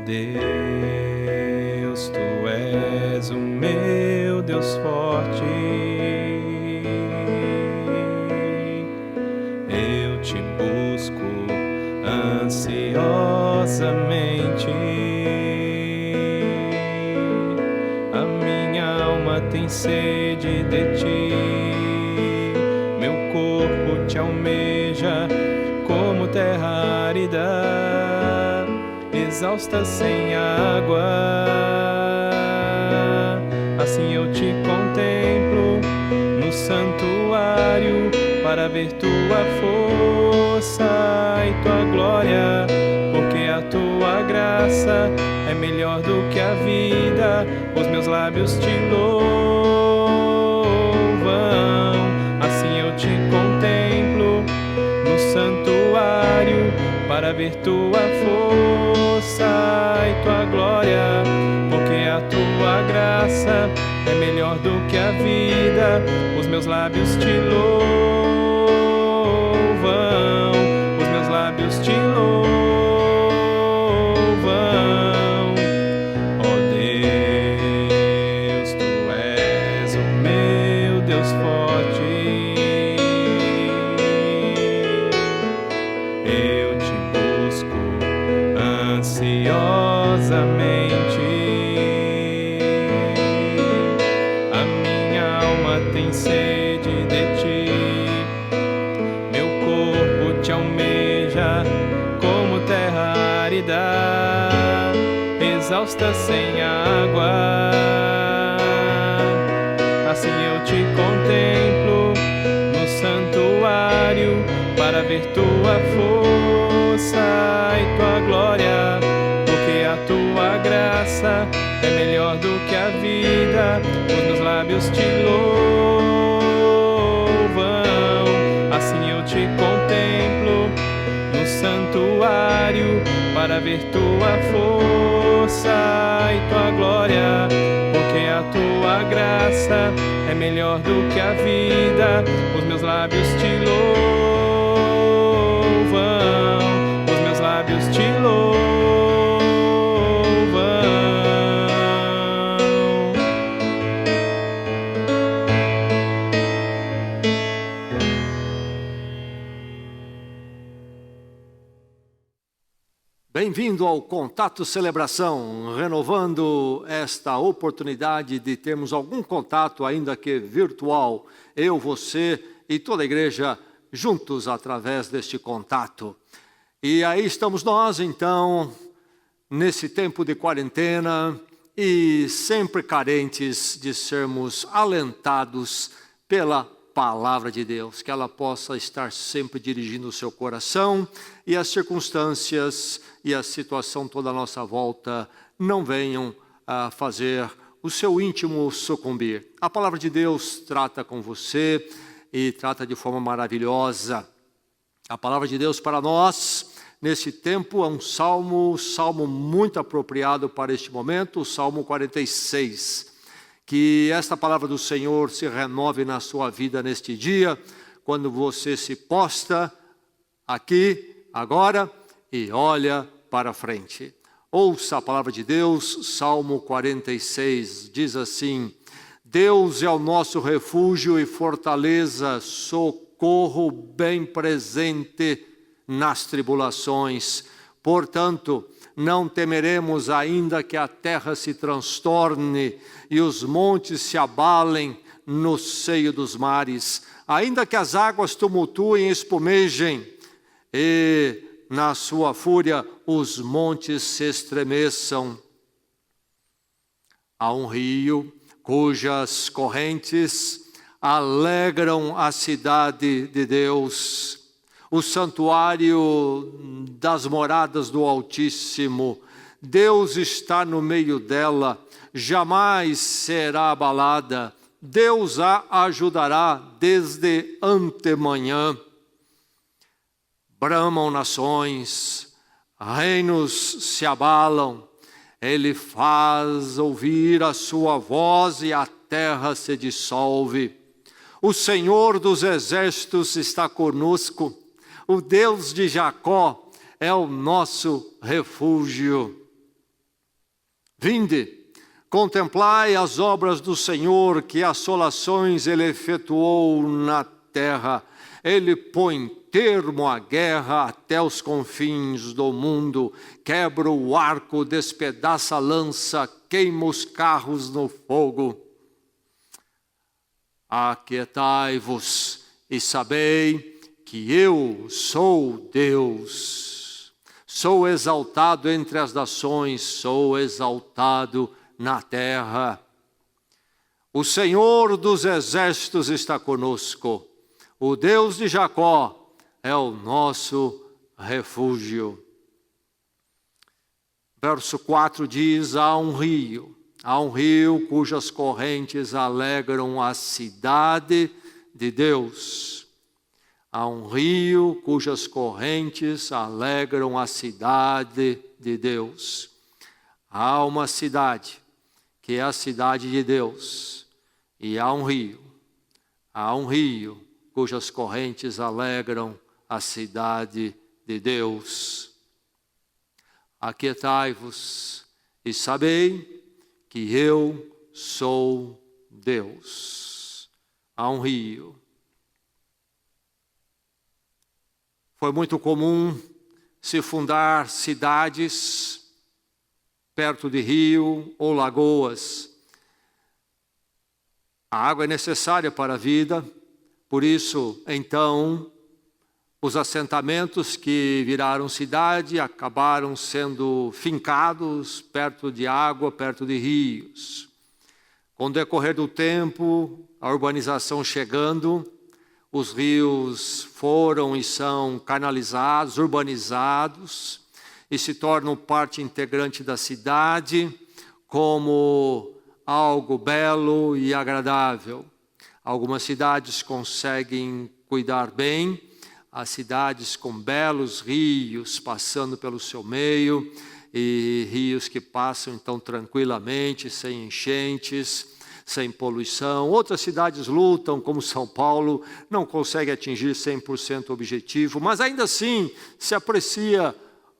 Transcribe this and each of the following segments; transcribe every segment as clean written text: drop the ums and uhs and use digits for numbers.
Deus, Tu és o meu Deus forte. Eu te busco ansiosamente. A minha alma tem sede de Ti. Meu corpo Te almeja como terra árida, exausta sem água. Assim eu Te contemplo no santuário, para ver Tua força e Tua glória, porque a Tua graça é melhor do que a vida. Os meus lábios Te louvam. Assim eu Te contemplo no santuário, para ver Tua força e Tua glória, porque a Tua graça é melhor do que a vida. Os meus lábios Te louvam. Os meus lábios Te louvam. Ó Deus, Tu és o meu Deus forte. Eu Te busco ansiosamente. A minha alma tem sede de Ti. Meu corpo Te almeja como terra árida, exausta sem água. Assim eu Te contemplo no santuário, para ver Tua força e Tua glória, porque a Tua graça é melhor do que a vida. Os meus lábios Te louvam. Assim eu Te contemplo no santuário, para ver Tua força e Tua glória, porque a Tua graça é melhor do que a vida. Os meus lábios Te louvam. Os meus lábios Te louvam. Bem-vindo ao Contato Celebração, renovando esta oportunidade de termos algum contato, ainda que virtual, eu, você e toda a igreja juntos através deste contato. E aí estamos nós, então, nesse tempo de quarentena e sempre carentes de sermos alentados pela Palavra de Deus, que ela possa estar sempre dirigindo o seu coração e as circunstâncias e a situação toda à nossa volta não venham a fazer o seu íntimo sucumbir. A Palavra de Deus trata com você e trata de forma maravilhosa. A Palavra de Deus para nós, nesse tempo, é um salmo muito apropriado para este momento, o Salmo 46. Que esta palavra do Senhor se renove na sua vida neste dia, quando você se posta aqui, agora, e olha para frente. Ouça a palavra de Deus, Salmo 46, diz assim: Deus é o nosso refúgio e fortaleza, socorro bem presente nas tribulações. Portanto, não temeremos, ainda que a terra se transtorne e os montes se abalem no seio dos mares, ainda que as águas tumultuem e espumejem, e na sua fúria os montes se estremeçam. Há um rio cujas correntes alegram a cidade de Deus, o santuário das moradas do Altíssimo. Deus está no meio dela, jamais será abalada. Deus a ajudará desde antemanhã. Bramam nações, reinos se abalam. Ele faz ouvir a sua voz e a terra se dissolve. O Senhor dos exércitos está conosco. O Deus de Jacó é o nosso refúgio. Vinde, contemplai as obras do Senhor, que assolações Ele efetuou na terra. Ele põe termo à guerra até os confins do mundo, quebra o arco, despedaça a lança, queima os carros no fogo. Aquietai-vos e sabei que eu sou Deus. Sou exaltado entre as nações, sou exaltado na terra. O Senhor dos exércitos está conosco. O Deus de Jacó é o nosso refúgio. Verso 4 diz, há um rio cujas correntes alegram a cidade de Deus. Há um rio cujas correntes alegram a cidade de Deus. Há uma cidade, que é a cidade de Deus, e há um rio cujas correntes alegram a cidade de Deus. Aquietai-vos e sabei que eu sou Deus. Há um rio. Foi muito comum se fundar cidades perto de rio ou lagoas. A água é necessária para a vida, por isso, então, os assentamentos que viraram cidade acabaram sendo fincados perto de água, perto de rios. Com o decorrer do tempo, a urbanização chegando, os rios foram e são canalizados, urbanizados, e se tornam parte integrante da cidade como algo belo e agradável. Algumas cidades conseguem cuidar bem, as cidades com belos rios passando pelo seu meio, e rios que passam então tranquilamente, sem enchentes, sem poluição. Outras cidades lutam, como São Paulo, não consegue atingir 100% o objetivo, mas ainda assim se aprecia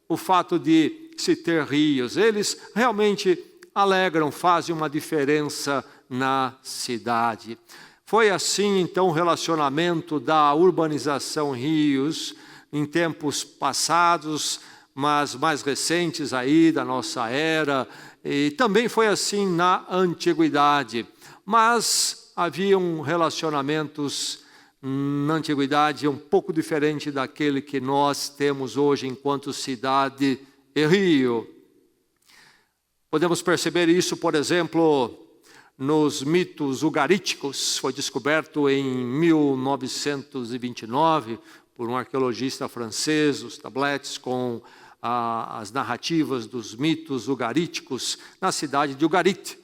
o fato de se ter rios. Eles realmente alegram, fazem uma diferença na cidade. Foi assim, então, o relacionamento da urbanização rios em tempos passados, mas mais recentes aí da nossa era, e também foi assim na antiguidade. Mas haviam relacionamentos na antiguidade um pouco diferente daquele que nós temos hoje enquanto cidade e rio. Podemos perceber isso, por exemplo, nos mitos ugaríticos. Foi descoberto em 1929 por um arqueologista francês, os tabletes com as narrativas dos mitos ugaríticos na cidade de Ugarit,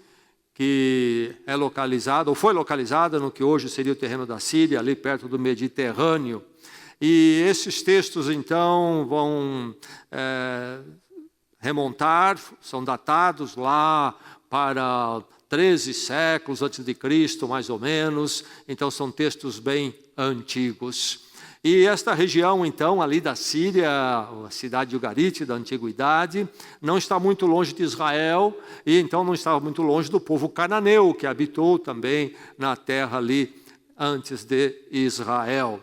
que é localizada, ou foi localizada no que hoje seria o terreno da Síria, ali perto do Mediterrâneo. E esses textos, então, vão remontar, são datados lá para 13 séculos antes de Cristo, mais ou menos. Então, são textos bem antigos. E esta região, então, ali da Síria, a cidade de Ugarit, da antiguidade, não está muito longe de Israel, e então não estava muito longe do povo cananeu, que habitou também na terra ali antes de Israel.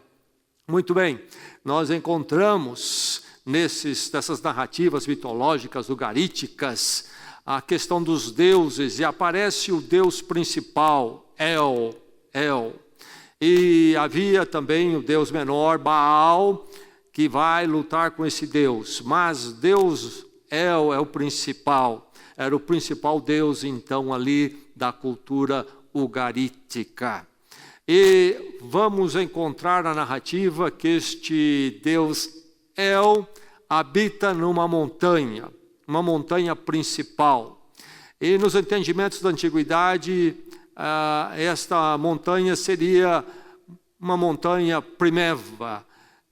Muito bem, nós encontramos nessas narrativas mitológicas ugaríticas a questão dos deuses, e aparece o deus principal, El. E havia também o deus menor, Baal, que vai lutar com esse deus. Mas Deus El é o principal. Era o principal deus, então, ali da cultura ugarítica. E vamos encontrar na narrativa que este deus El habita numa montanha principal. E nos entendimentos da antiguidade, esta montanha seria uma montanha primeva.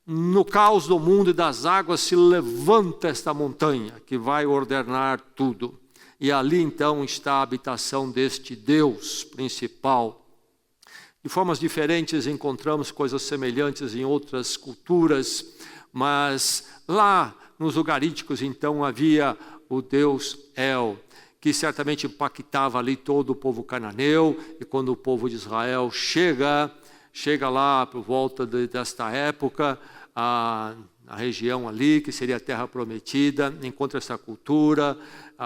No caos do mundo e das águas se levanta esta montanha que vai ordenar tudo. E ali então está a habitação deste Deus principal. De formas diferentes encontramos coisas semelhantes em outras culturas, mas lá nos ugaríticos então havia o Deus El, que certamente impactava ali todo o povo cananeu, e quando o povo de Israel chega lá por volta desta época, a região ali, que seria a terra prometida, encontra essa cultura,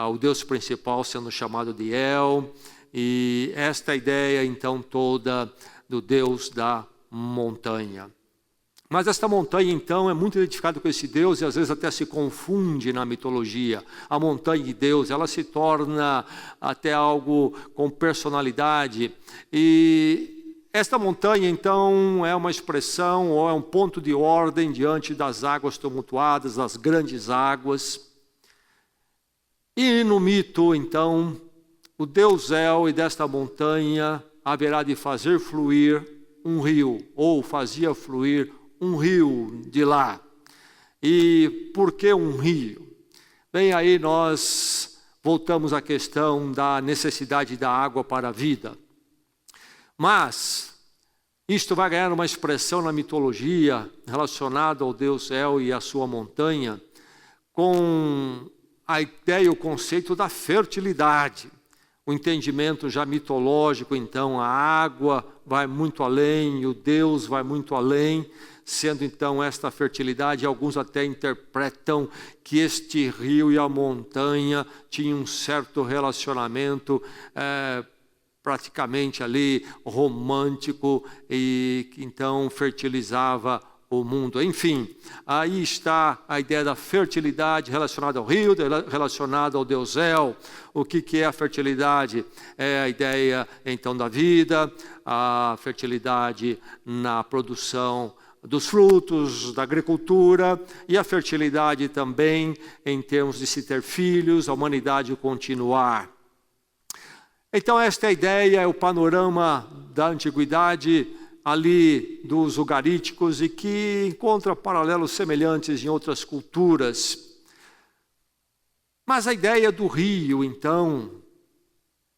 o Deus principal sendo chamado de El, e esta ideia então toda do Deus da montanha. Mas esta montanha, então, é muito identificada com esse Deus e às vezes até se confunde na mitologia. A montanha de Deus, ela se torna até algo com personalidade. E esta montanha, então, é uma expressão ou é um ponto de ordem diante das águas tumultuadas, das grandes águas. E no mito, então, o Deus El e desta montanha haverá de fazer fluir um rio, ou fazia fluir um rio de lá. E por que um rio? Bem, aí nós voltamos à questão da necessidade da água para a vida. Mas isto vai ganhar uma expressão na mitologia relacionada ao Deus El e à sua montanha, com a ideia e o conceito da fertilidade. O entendimento já mitológico, então, a água vai muito além, o Deus vai muito além, sendo então esta fertilidade, alguns até interpretam que este rio e a montanha tinham um certo relacionamento praticamente ali romântico e que então fertilizava o mundo. Enfim, aí está a ideia da fertilidade relacionada ao rio, relacionada ao Deus El. O que é a fertilidade? É a ideia então da vida, a fertilidade na produção dos frutos, da agricultura, e a fertilidade também em termos de se ter filhos, a humanidade continuar. Então esta é a ideia, é o panorama da antiguidade ali dos ugaríticos e que encontra paralelos semelhantes em outras culturas. Mas a ideia do rio, então,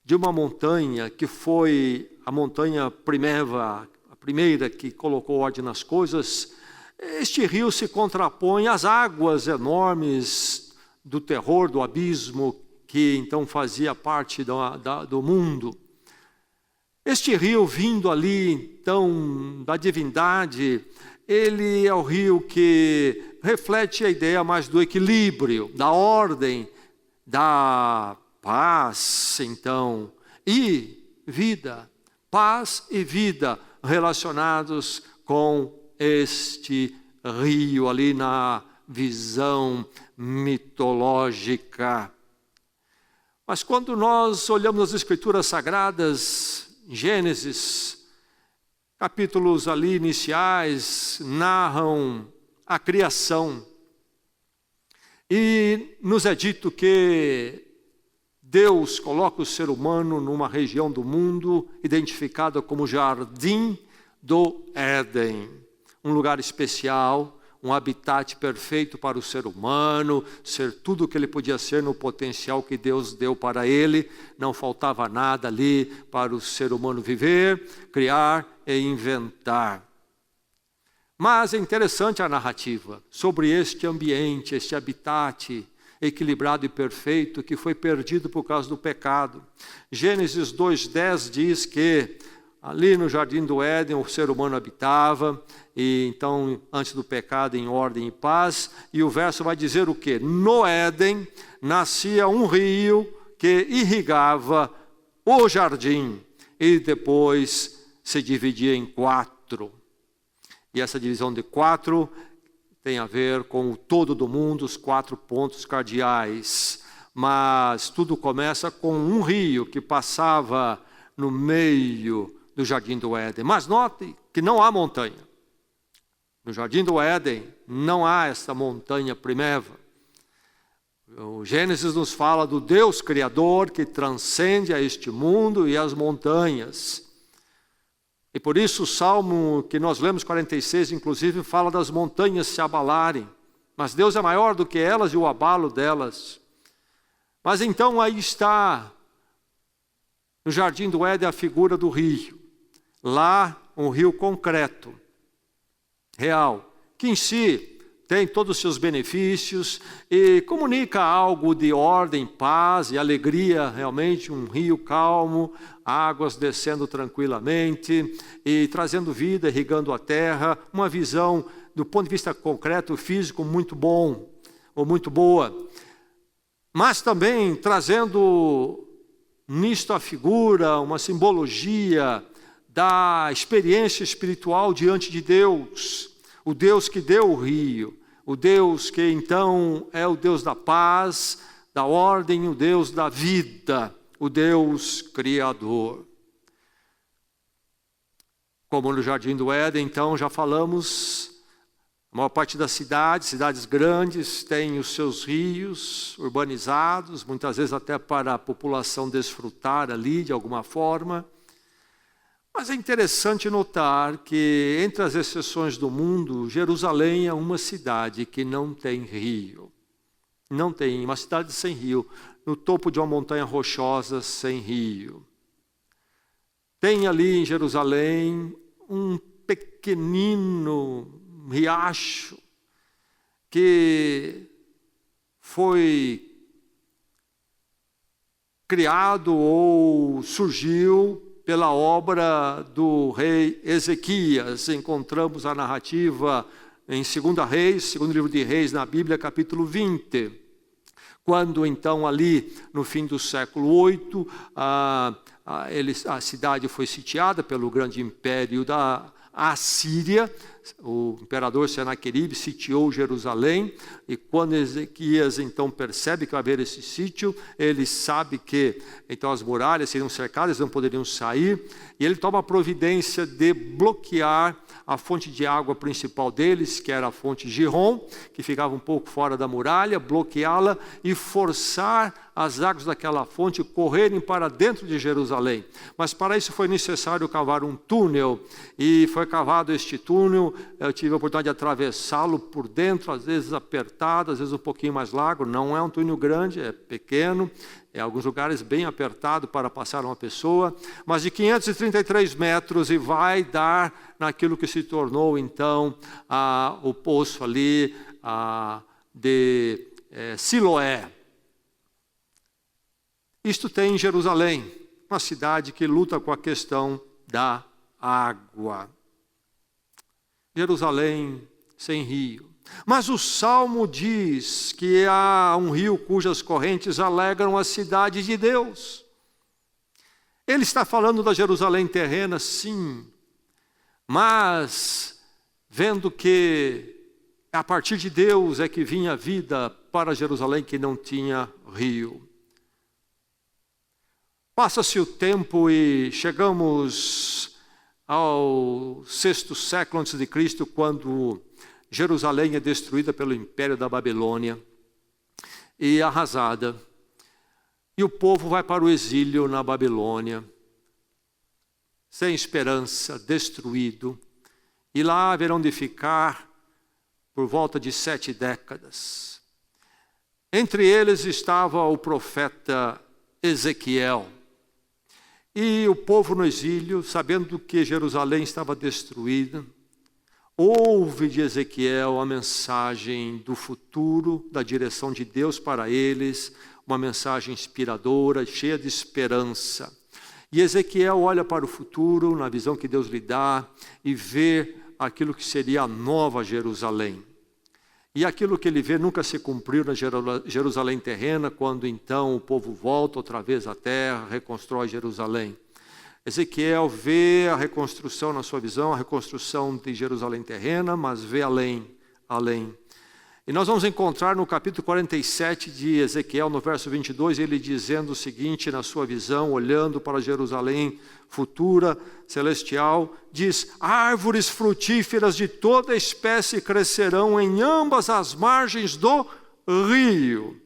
de uma montanha que foi a montanha Primeva, a primeira que colocou ordem nas coisas, este rio se contrapõe às águas enormes do terror, do abismo, que então fazia parte do mundo. Este rio vindo ali, então, da divindade, ele é o rio que reflete a ideia mais do equilíbrio, da ordem, da paz, então, e vida. Paz e vida relacionados com este rio ali na visão mitológica. Mas quando nós olhamos as Escrituras Sagradas, Gênesis, capítulos ali iniciais, narram a criação. E nos é dito que Deus coloca o ser humano numa região do mundo identificada como Jardim do Éden. Um lugar especial, um habitat perfeito para o ser humano, ser tudo o que ele podia ser no potencial que Deus deu para ele. Não faltava nada ali para o ser humano viver, criar e inventar. Mas é interessante a narrativa sobre este ambiente, este habitat equilibrado e perfeito que foi perdido por causa do pecado. Gênesis 2:10 diz que ali no Jardim do Éden o ser humano habitava, e então antes do pecado em ordem e paz, e o verso vai dizer o quê? No Éden nascia um rio que irrigava o jardim e depois se dividia em 4. E essa divisão de 4 tem a ver com o todo do mundo, os 4 pontos cardeais. Mas tudo começa com um rio que passava no meio do Jardim do Éden. Mas note que não há montanha. No Jardim do Éden não há essa montanha Primeva. O Gênesis nos fala do Deus Criador que transcende a este mundo e as montanhas. E por isso o Salmo que nós lemos, 46, inclusive, fala das montanhas se abalarem. Mas Deus é maior do que elas e o abalo delas. Mas então aí está, no Jardim do Éden, a figura do rio. Lá, um rio concreto, real, que em si tem todos os seus benefícios e comunica algo de ordem, paz e alegria, realmente um rio calmo, águas descendo tranquilamente e trazendo vida, irrigando a terra, uma visão do ponto de vista concreto, físico, muito bom ou muito boa, mas também trazendo nisto a figura, uma simbologia da experiência espiritual diante de Deus, o Deus que deu o rio, o Deus que então é o Deus da paz, da ordem, o Deus da vida, o Deus Criador. Como no Jardim do Éden, então, já falamos, a maior parte das cidades grandes, têm os seus rios urbanizados, muitas vezes até para a população desfrutar ali de alguma forma. Mas é interessante notar que, entre as exceções do mundo, Jerusalém é uma cidade que não tem rio. Não tem, uma cidade sem rio, no topo de uma montanha rochosa sem rio. Tem ali em Jerusalém um pequenino riacho que foi criado ou surgiu pela obra do rei Ezequias. Encontramos a narrativa em 2 Reis, segundo livro de Reis na Bíblia, capítulo 20. Quando então ali no fim do século 8, a cidade foi sitiada pelo grande império da Assíria. O imperador Senaqueribe sitiou Jerusalém, e quando Ezequias então percebe que vai haver esse sítio, ele sabe que então as muralhas seriam cercadas, não poderiam sair, e ele toma a providência de bloquear a fonte de água principal deles, que era a fonte Gihon, que ficava um pouco fora da muralha, bloqueá-la e forçar as águas daquela fonte correrem para dentro de Jerusalém. Mas para isso foi necessário cavar um túnel, e foi cavado este túnel. Eu tive a oportunidade de atravessá-lo por dentro, às vezes apertado, às vezes um pouquinho mais largo. Não é um túnel grande, é pequeno, em alguns lugares bem apertado para passar uma pessoa, mas de 533 metros, e vai dar naquilo que se tornou então o poço ali de Siloé. Isto tem em Jerusalém, uma cidade que luta com a questão da água. Jerusalém sem rio. Mas o Salmo diz que há um rio cujas correntes alegram a cidade de Deus. Ele está falando da Jerusalém terrena, sim, mas vendo que a partir de Deus é que vinha a vida para Jerusalém que não tinha rio. Passa-se o tempo e chegamos ao 6º século antes de Cristo, quando Jerusalém é destruída pelo império da Babilônia e arrasada. E o povo vai para o exílio na Babilônia, sem esperança, destruído. E lá haverão de ficar por volta de 7 décadas. Entre eles estava o profeta Ezequiel. E o povo no exílio, sabendo que Jerusalém estava destruída, ouve de Ezequiel a mensagem do futuro, da direção de Deus para eles, uma mensagem inspiradora, cheia de esperança. E Ezequiel olha para o futuro, na visão que Deus lhe dá, e vê aquilo que seria a nova Jerusalém. E aquilo que ele vê nunca se cumpriu na Jerusalém terrena, quando então o povo volta outra vez à terra, reconstrói Jerusalém. Ezequiel vê a reconstrução na sua visão, a reconstrução de Jerusalém terrena, mas vê além. E nós vamos encontrar no capítulo 47 de Ezequiel, no verso 22, ele dizendo o seguinte na sua visão, olhando para Jerusalém futura, celestial, diz: árvores frutíferas de toda espécie crescerão em ambas as margens do rio.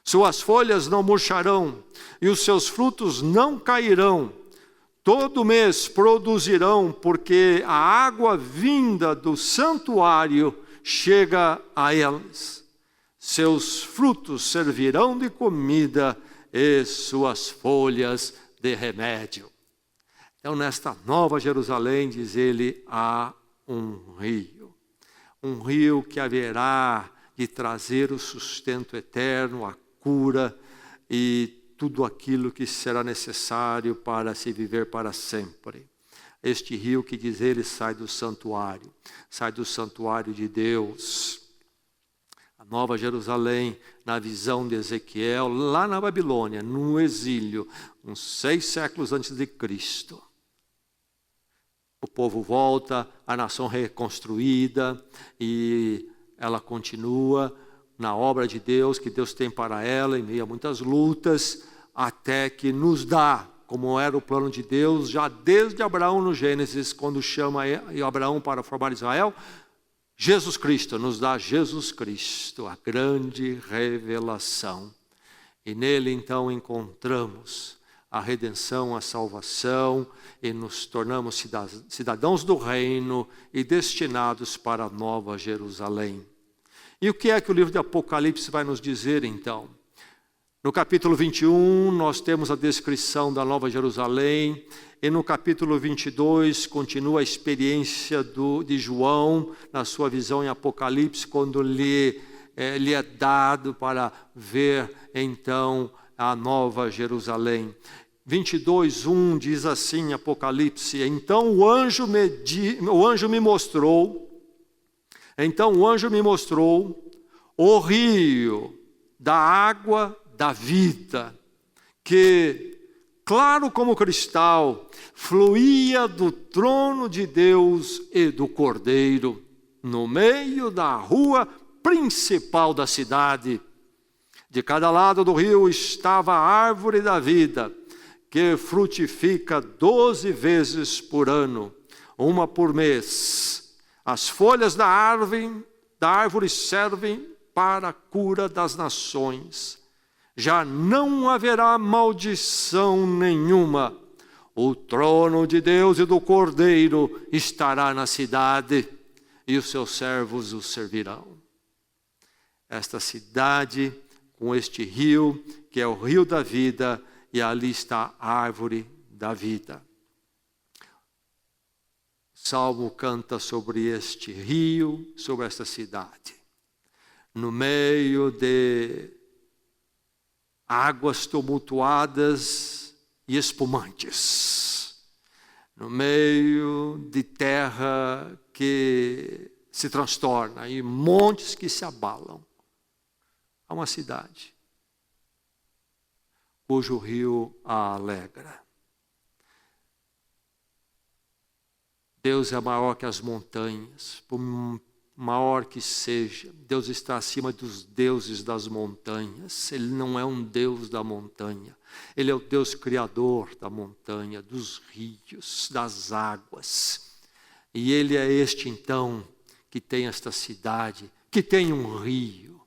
Suas folhas não murcharão e os seus frutos não cairão. Todo mês produzirão, porque a água vinda do santuário chega a eles. Seus frutos servirão de comida e suas folhas de remédio. Então, nesta nova Jerusalém, diz ele, há um rio. um rio que haverá de trazer o sustento eterno, a cura e tudo aquilo que será necessário para se viver para sempre. Este rio que diz ele sai do santuário de Deus. A Nova Jerusalém, na visão de Ezequiel, lá na Babilônia, no exílio, uns 6 séculos antes de Cristo. O povo volta, a nação reconstruída, e ela continua na obra de Deus, que Deus tem para ela, em meio a muitas lutas, até que nos dá, como era o plano de Deus, já desde Abraão no Gênesis, quando chama Abraão para formar Israel, Jesus Cristo, nos dá Jesus Cristo, a grande revelação. E nele então encontramos a redenção, a salvação, e nos tornamos cidadãos do reino e destinados para a Nova Jerusalém. E o que é que o livro de Apocalipse vai nos dizer então? No capítulo 21, nós temos a descrição da Nova Jerusalém, e no capítulo 22 continua a experiência de João, na sua visão em Apocalipse, quando lhe é dado para ver então a Nova Jerusalém. 22:1 diz assim, Apocalipse: Então o anjo me mostrou o rio da água da vida, que, claro como cristal, fluía do trono de Deus e do Cordeiro, no meio da rua principal da cidade. De cada lado do rio estava a árvore da vida, que frutifica 12 vezes por ano, uma por mês. As folhas da árvore servem para a cura das nações. Já não haverá maldição nenhuma. O trono de Deus e do Cordeiro estará na cidade, e os seus servos o servirão. Esta cidade, com este rio, que é o rio da vida, e ali está a árvore da vida. O Salmo canta sobre este rio, sobre esta cidade. No meio de águas tumultuadas e espumantes, no meio de terra que se transtorna e montes que se abalam, há uma cidade cujo rio a alegra. Deus é maior que as montanhas, por maior que seja. Deus está acima dos deuses das montanhas. Ele não é um Deus da montanha. Ele é o Deus criador da montanha, dos rios, das águas. E Ele é este então que tem esta cidade, que tem um rio,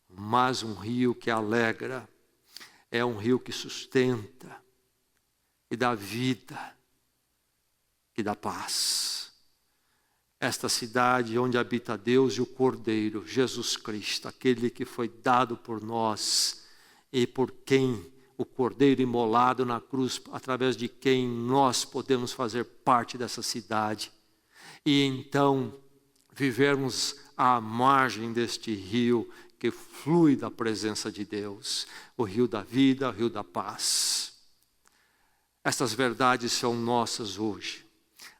mas um rio que alegra. É um rio que sustenta, que dá vida, que dá paz. Esta cidade onde habita Deus e o Cordeiro, Jesus Cristo, aquele que foi dado por nós e por quem o Cordeiro imolado na cruz, através de quem nós podemos fazer parte dessa cidade. E então vivermos à margem deste rio que flui da presença de Deus, o rio da vida, o rio da paz. Estas verdades são nossas hoje.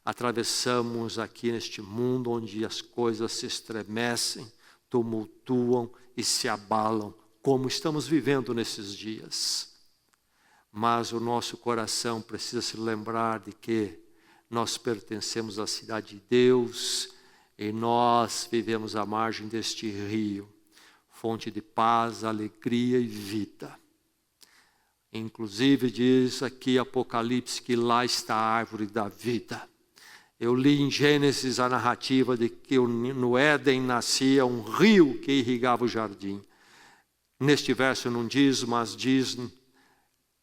Atravessamos aqui neste mundo onde as coisas se estremecem, tumultuam e se abalam, como estamos vivendo nesses dias. Mas o nosso coração precisa se lembrar de que nós pertencemos à cidade de Deus e nós vivemos à margem deste rio, fonte de paz, alegria e vida. Inclusive diz aqui Apocalipse que lá está a árvore da vida. Eu li em Gênesis a narrativa de que no Éden nascia um rio que irrigava o jardim. Neste verso não diz, mas diz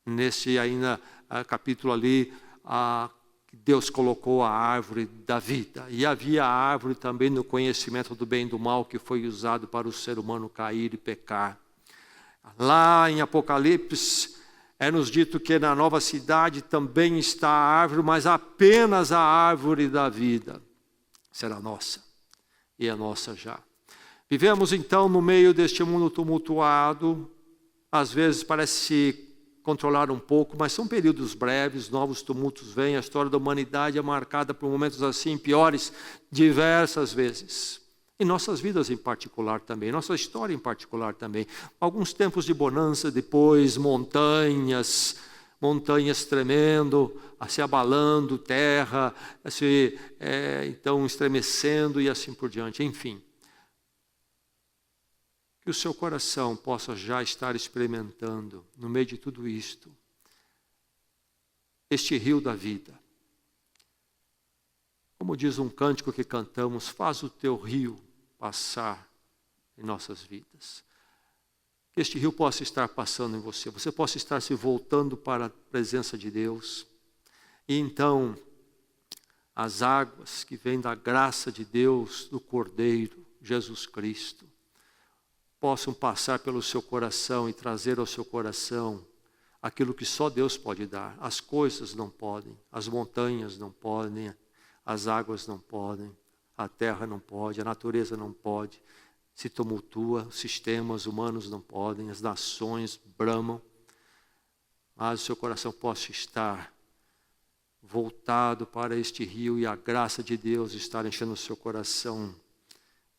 nesse ainda capítulo ali, que Deus colocou a árvore da vida. E havia a árvore também no conhecimento do bem e do mal, que foi usado para o ser humano cair e pecar. Lá em Apocalipse é-nos dito que na nova cidade também está a árvore, mas apenas a árvore da vida será nossa. e é nossa já. Vivemos então no meio deste mundo tumultuado, às vezes parece se controlar um pouco, mas são períodos breves, novos tumultos vêm, a história da humanidade é marcada por momentos assim piores diversas vezes. E nossas vidas em particular também, nossa história em particular também. Alguns tempos de bonança, depois montanhas tremendo, se abalando, terra, então estremecendo e assim por diante, enfim. Que o seu coração possa já estar experimentando, no meio de tudo isto, este rio da vida. Como diz um cântico que cantamos, faz o teu rio passar em nossas vidas. Que este rio possa estar passando em você, você possa estar se voltando para a presença de Deus. E então, as águas que vêm da graça de Deus, do Cordeiro, Jesus Cristo, possam passar pelo seu coração e trazer ao seu coração aquilo que só Deus pode dar. As coisas não podem, as montanhas não podem, as águas não podem, a terra não pode, a natureza não pode, se tumultua, os sistemas humanos não podem, as nações bramam, mas o seu coração possa estar voltado para este rio e a graça de Deus estar enchendo o seu coração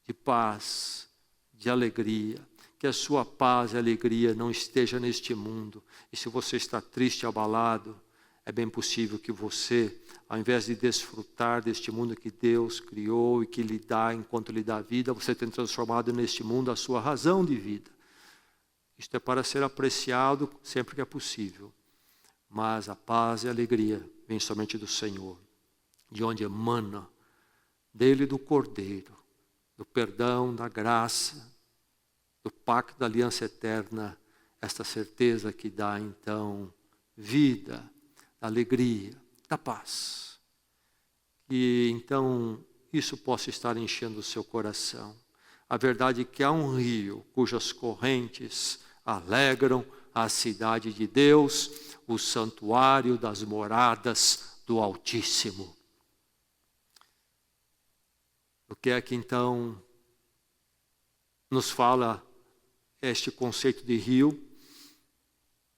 de paz, de alegria, que a sua paz e alegria não esteja neste mundo. E se você está triste, abalado, é bem possível que você, ao invés de desfrutar deste mundo que Deus criou e que lhe dá enquanto lhe dá vida, você tem transformado neste mundo a sua razão de vida. Isto é para ser apreciado sempre que é possível. Mas a paz e a alegria vem somente do Senhor, de onde emana dele, do Cordeiro, do perdão, da graça, do pacto da aliança eterna, esta certeza que dá então vida, alegria, da paz. E então isso possa estar enchendo o seu coração. A verdade é que há um rio cujas correntes alegram a cidade de Deus, o santuário das moradas do Altíssimo. O que é que então nos fala este conceito de rio?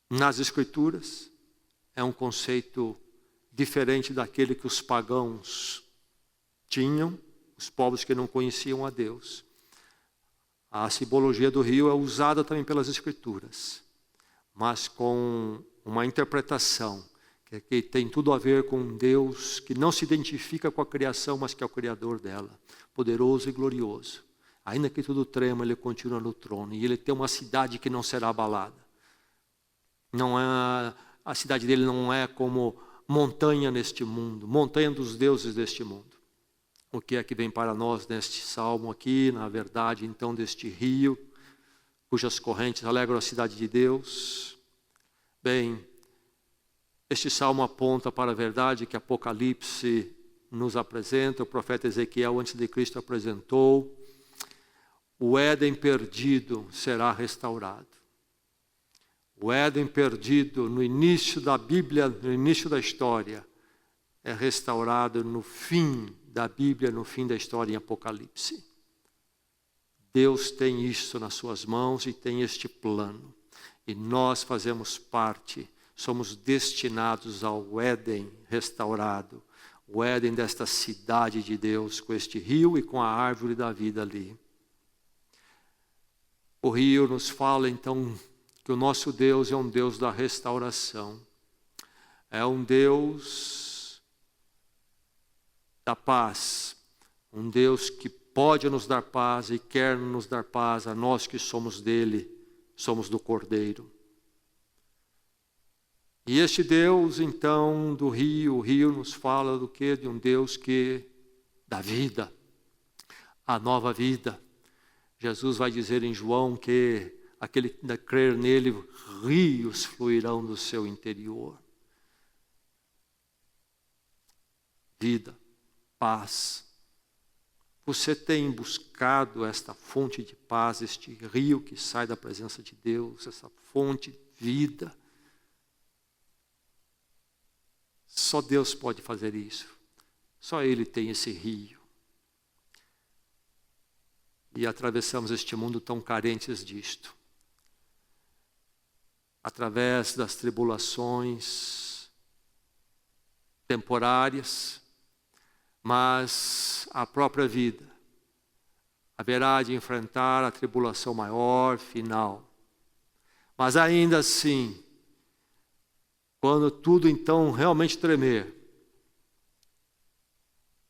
Nas Escrituras é um conceito diferente daquele que os pagãos tinham, os povos que não conheciam a Deus. A simbologia do rio é usada também pelas Escrituras, mas com uma interpretação que tem tudo a ver com um Deus que não se identifica com a criação, mas que é o Criador dela, poderoso e glorioso. Ainda que tudo trema, Ele continua no trono. E Ele tem uma cidade que não será abalada. A cidade dele não é como montanha neste mundo, montanha dos deuses deste mundo. O que é que vem para nós neste salmo aqui, na verdade, então, deste rio, cujas correntes alegram a cidade de Deus? Bem, este salmo aponta para a verdade que Apocalipse nos apresenta, o profeta Ezequiel, antes de Cristo, apresentou. O Éden perdido será restaurado. O Éden perdido no início da Bíblia, no início da história, é restaurado no fim da Bíblia, no fim da história em Apocalipse. Deus tem isso nas suas mãos e tem este plano. E nós fazemos parte, somos destinados ao Éden restaurado, o Éden desta cidade de Deus, com este rio e com a árvore da vida ali. O rio nos fala então que o nosso Deus é um Deus da restauração, é um Deus da paz, um Deus que pode nos dar paz e quer nos dar paz a nós que somos dele, somos do Cordeiro. E este Deus então do rio, o rio nos fala do quê? De um Deus que dá vida, a nova vida. Jesus vai dizer em João que aquele que crer nele, rios fluirão do seu interior. Vida, paz. Você tem buscado esta fonte de paz, este rio que sai da presença de Deus, essa fonte de vida? Só Deus pode fazer isso. Só Ele tem esse rio. e atravessamos este mundo tão carentes disto. Através das tribulações temporárias, mas a própria vida haverá de enfrentar a tribulação maior, final. Mas ainda assim, quando tudo então realmente tremer,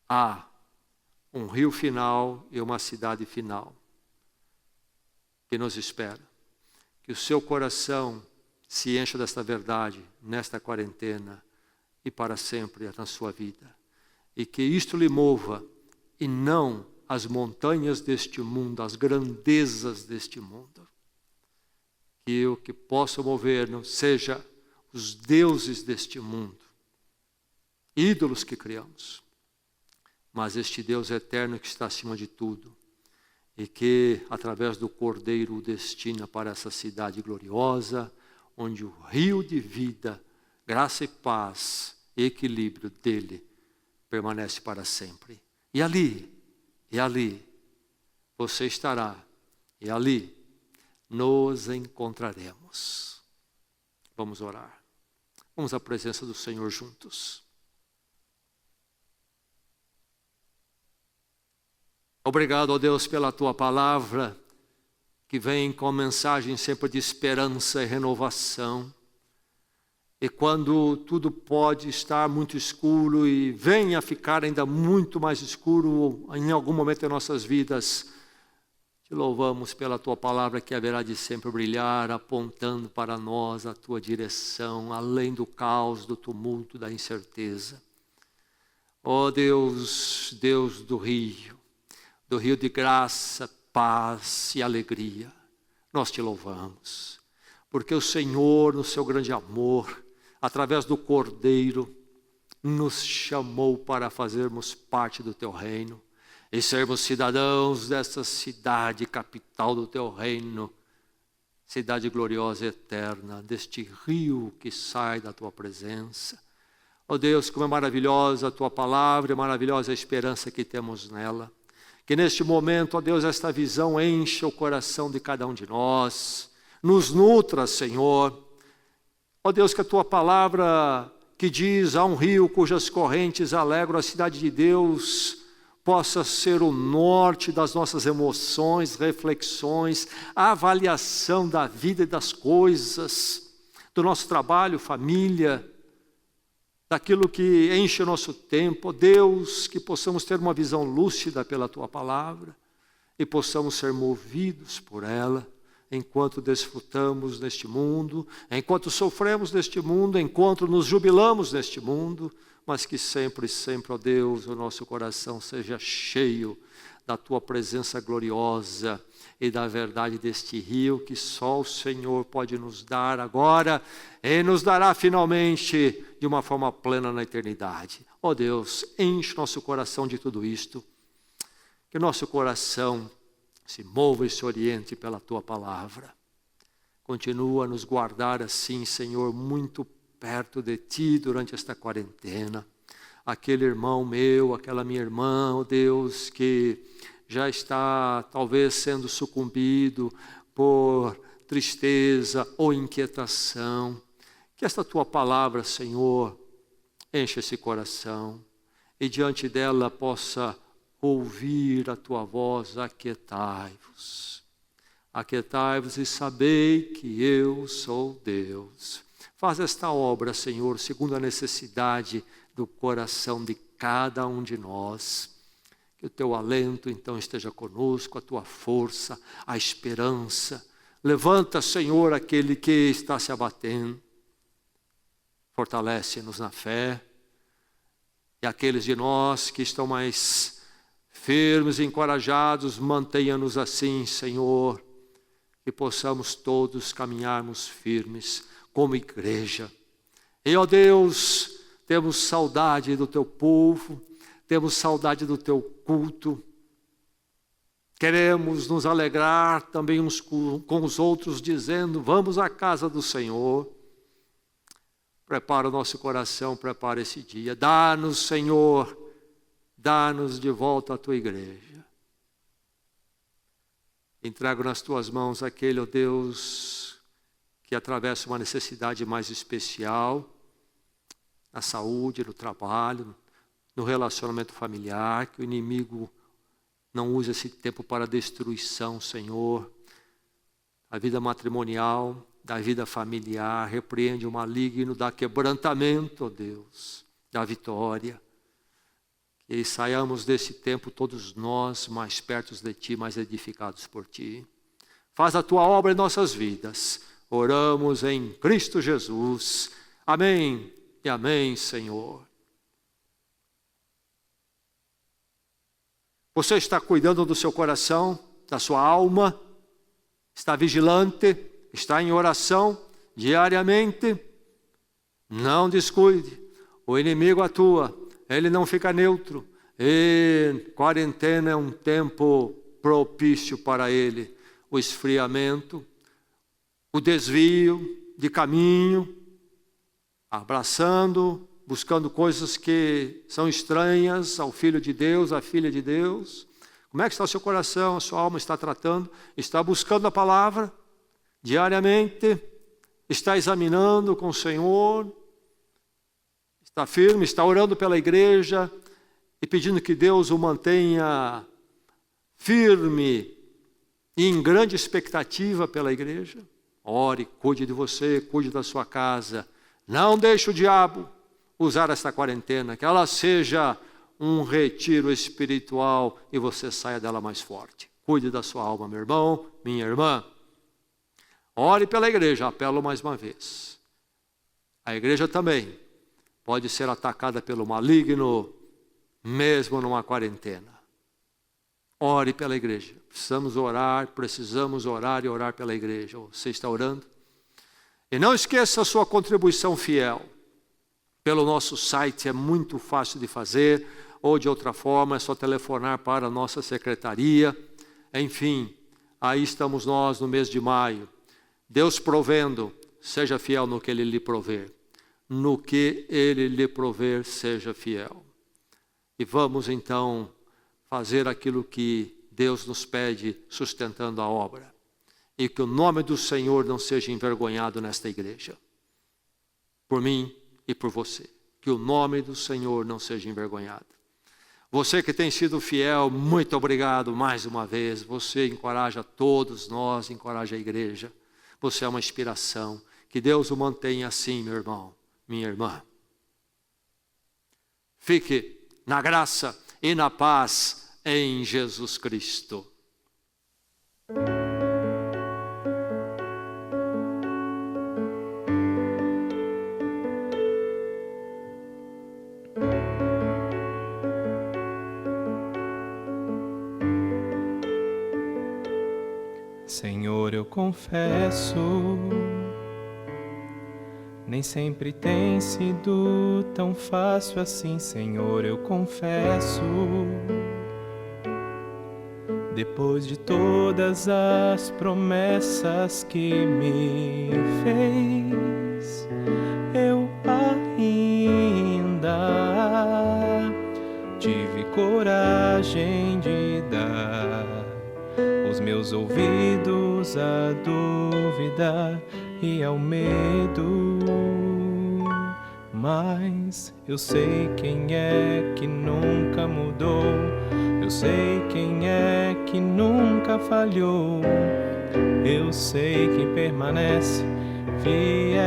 há um rio final e uma cidade final que nos espera. Que o seu coração se encha desta verdade nesta quarentena e para sempre na sua vida. E que isto lhe mova e não as montanhas deste mundo, as grandezas deste mundo. Que o que possa mover-nos seja os deuses deste mundo, ídolos que criamos, mas este Deus eterno que está acima de tudo e que através do Cordeiro o destina para essa cidade gloriosa, onde o rio de vida, graça e paz, equilíbrio dele permanece para sempre. E ali você estará, e ali nos encontraremos. Vamos orar. Vamos à presença do Senhor juntos. Obrigado, ó Deus, pela Tua palavra, que vem com mensagem sempre de esperança e renovação. E quando tudo pode estar muito escuro e venha a ficar ainda muito mais escuro em algum momento em nossas vidas, te louvamos pela Tua palavra que haverá de sempre brilhar, apontando para nós a Tua direção, além do caos, do tumulto, da incerteza. Ó Deus, Deus do rio de graça, paz e alegria, nós te louvamos, porque o Senhor, no seu grande amor, através do Cordeiro, nos chamou para fazermos parte do teu reino e sermos cidadãos dessa cidade, capital do teu reino, cidade gloriosa e eterna, deste rio que sai da tua presença. Ó Deus, como é maravilhosa a tua palavra, é maravilhosa a esperança que temos nela. Que neste momento, ó Deus, esta visão encha o coração de cada um de nós, nos nutra, Senhor. Ó Deus, que a Tua palavra que diz, há um rio cujas correntes alegram a cidade de Deus, possa ser o norte das nossas emoções, reflexões, a avaliação da vida e das coisas, do nosso trabalho, família, daquilo que enche o nosso tempo. Ó Deus, que possamos ter uma visão lúcida pela Tua palavra e possamos ser movidos por ela enquanto desfrutamos neste mundo, enquanto sofremos neste mundo, enquanto nos jubilamos neste mundo, mas que sempre, sempre, ó Deus, o nosso coração seja cheio da Tua presença gloriosa e da verdade deste rio que só o Senhor pode nos dar agora e nos dará finalmente de uma forma plena na eternidade. Ó Deus, enche nosso coração de tudo isto, que nosso coração se mova e se oriente pela Tua palavra. Continua a nos guardar assim, Senhor, muito perto de Ti durante esta quarentena. Aquele irmão meu, aquela minha irmã, ó Deus, que já está talvez sendo sucumbido por tristeza ou inquietação. Que esta Tua palavra, Senhor, enche esse coração e diante dela possa ouvir a Tua voz. Aquietai-vos. Aquietai-vos e sabei que eu sou Deus. Faz esta obra, Senhor, segundo a necessidade do coração de cada um de nós. Que o Teu alento então esteja conosco, a Tua força, a esperança. Levanta, Senhor, aquele que está se abatendo. Fortalece-nos na fé. E aqueles de nós que estão mais firmes e encorajados, mantenha-nos assim, Senhor. Que possamos todos caminharmos firmes como igreja. E, ó Deus, temos saudade do Teu povo, temos saudade do Teu culto. Queremos nos alegrar também uns com os outros, dizendo, vamos à casa do Senhor. Prepara o nosso coração, prepara esse dia. Dá-nos, Senhor, dá-nos de volta a Tua igreja. Entrego nas tuas mãos aquele, ó Deus, que atravessa uma necessidade mais especial, na saúde, no trabalho, no relacionamento familiar, que o inimigo não use esse tempo para destruição, Senhor. A vida matrimonial, da vida familiar, repreende o maligno, dá quebrantamento, ó Deus, dá vitória. Que saiamos desse tempo todos nós mais perto de Ti, mais edificados por Ti. Faz a Tua obra em nossas vidas. Oramos em Cristo Jesus. Amém e amém, Senhor. Você está cuidando do seu coração, da sua alma, está vigilante, está em oração diariamente. Não descuide, o inimigo atua, ele não fica neutro. E quarentena é um tempo propício para ele. O esfriamento, o desvio de caminho, abraçando, buscando coisas que são estranhas ao Filho de Deus, à Filha de Deus. Como é que está o seu coração? A sua alma está tratando? Está buscando a palavra diariamente? Está examinando com o Senhor? Está firme? Está orando pela igreja e pedindo que Deus o mantenha firme e em grande expectativa pela igreja? Ore, cuide de você, cuide da sua casa. Não deixe o diabo usar esta quarentena, que ela seja um retiro espiritual e você saia dela mais forte. Cuide da sua alma, meu irmão, minha irmã. Ore pela igreja, apelo mais uma vez. A igreja também pode ser atacada pelo maligno, mesmo numa quarentena. Ore pela igreja. Precisamos orar e orar pela igreja. Você está orando? E não esqueça a sua contribuição fiel. Pelo nosso site é muito fácil de fazer, ou de outra forma é só telefonar para a nossa secretaria. Enfim, aí estamos nós no mês de maio. Deus provendo, seja fiel no que Ele lhe prover. No que Ele lhe prover, seja fiel. E vamos então fazer aquilo que Deus nos pede, sustentando a obra. E que o nome do Senhor não seja envergonhado nesta igreja. Por mim e por você. Que o nome do Senhor não seja envergonhado. Você que tem sido fiel, muito obrigado mais uma vez. Você encoraja todos nós, encoraja a igreja. Você é uma inspiração. Que Deus o mantenha assim, meu irmão, minha irmã. Fique na graça e na paz em Jesus Cristo. Senhor, eu confesso, nem sempre tem sido tão fácil assim. Senhor, eu confesso, depois de todas as promessas que me fez, eu ainda tive coragem de dar os meus ouvidos à dúvida e ao medo. Mas eu sei quem é que nunca mudou, eu sei quem é que nunca falhou, eu sei quem permanece fiel,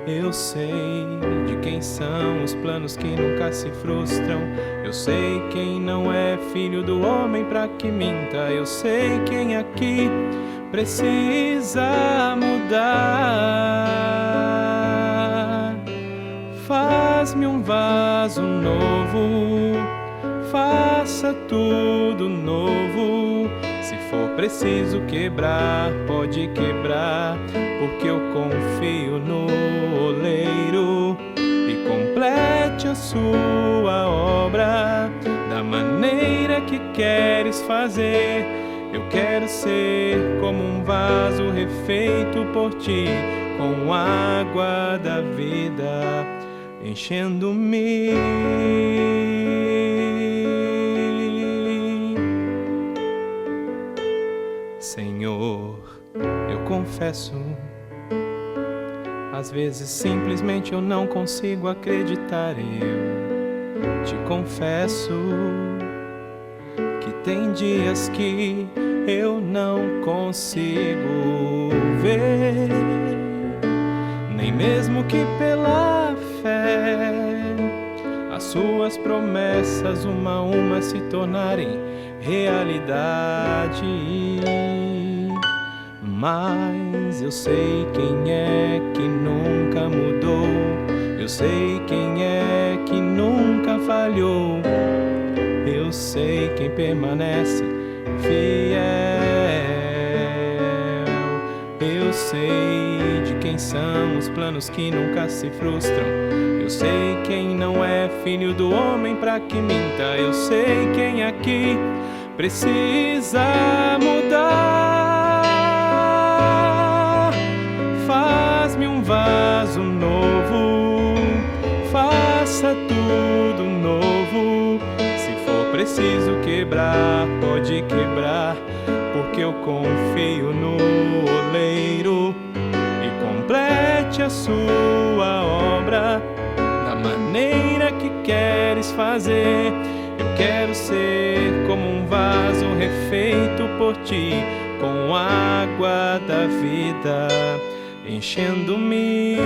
eu sei de quem são os planos que nunca se frustram, eu sei quem não é filho do homem para que minta, eu sei quem aqui precisa mudar. Faz-me um vaso novo, faça tudo novo. Se for preciso quebrar, pode quebrar, porque eu confio no oleiro. E complete a sua obra da maneira que queres fazer. Eu quero ser como um vaso refeito por ti, com água da vida enchendo-me. confesso, às vezes simplesmente eu não consigo acreditar. Eu te confesso que tem dias que eu não consigo ver, nem mesmo que pela fé as suas promessas uma a uma se tornarem realidade. Mas eu sei quem é que nunca mudou, eu sei quem é que nunca falhou, eu sei quem permanece fiel, eu sei de quem são os planos que nunca se frustram, eu sei quem não é filho do homem pra que minta, eu sei quem aqui precisa mudar. Faz-me um vaso novo, faça tudo novo. Se for preciso quebrar, pode quebrar, porque eu confio no oleiro. E complete a sua obra da maneira que queres fazer. Eu quero ser como um vaso refeito por ti, com água da vida enchendo-me.